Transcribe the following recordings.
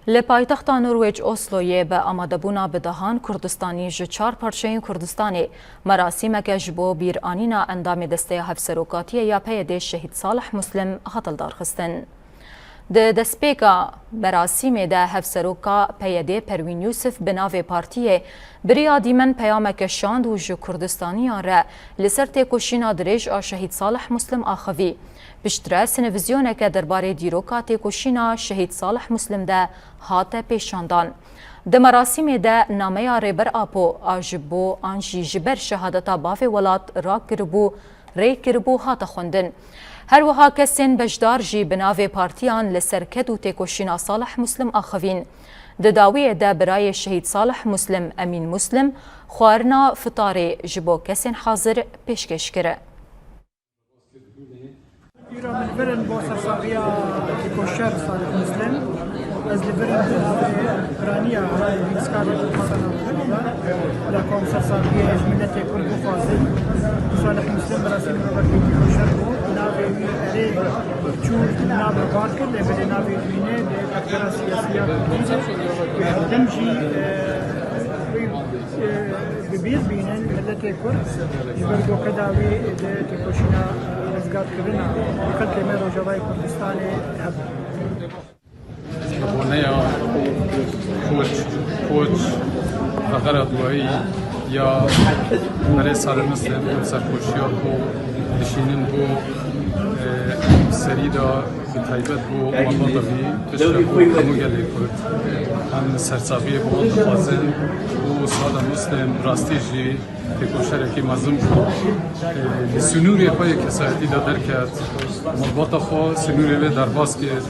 لپایتختا نروژ اسلویه به آمادهبونا بدهان کردستانی ج 4 پارچه‌ین کردستانی مراسمک جبو بیرانینا اندام دسته هفسروکاتی یا پیده شهید صالح مسلم هاتل دارخستن. د دسپیکا مراسم ده هفسروکا پیده پروین یوسف بناو پارتیه بریا دیمن پیامک شاند و جو کردستانیان را لسر تکوشینا دریج آ شهید صالح مسلم آخوی. پشتره سنویزیونه که درباره دیروکا تکوشینا شهید صالح مسلم ده هات پیشاندان. د مراسم ده نامه ریبر آپو آجبو آنجی جبر شهادتا باف ولات را کربو ری کربو هات خوندن. هر وها کسین بجدار جی بناو پارتیان لسرکد و تکوشینا صالح مسلم آخوین. د داویه ده برای شهید صالح مسلم امین مسلم خوارنا فطاری جبو کسین حاضر پیشکش کرده. من برن با سرساقیا تکوشر صالح مسلم از لبرن برانیا بیسکار حسن لکم سرساقیا از ملت کرد فاضل صالح مسلم براسل مبارکی تکوشر کو ناوی اره چون ناوی بارکر لبر ناوی مینه دکتر سیاسیا کردیده دمجی ببیز بینن ملت کرد جبرگو کداوی تکوشینا رزگار کردن خلق میرو جوای کردستان هب بونیا کوچ فقره دوایی یا برای سال مسلم سرکوشیات بو نشینن بو سریدا بتایبت بو مالبادا بی بشتر بو همو گلی کرد هم سرساقی بو انتخازن بو سال مسلم راستی جی تکوشر که مزم بود سنوری های کسایتی دادر کرد مالباتا خو سنوری وی در باز کرد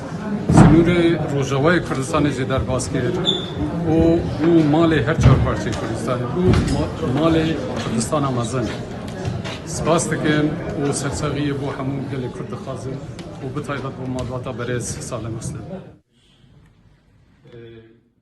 سنوری روژاوای کردستان جی در باز کرد او مال هر چهار پارچه کردستان او مال کردستان مزن سپاس دکن و سرساقی بو همون گل کرد خازن و بتایبت بو مالباتا برز سال مسلم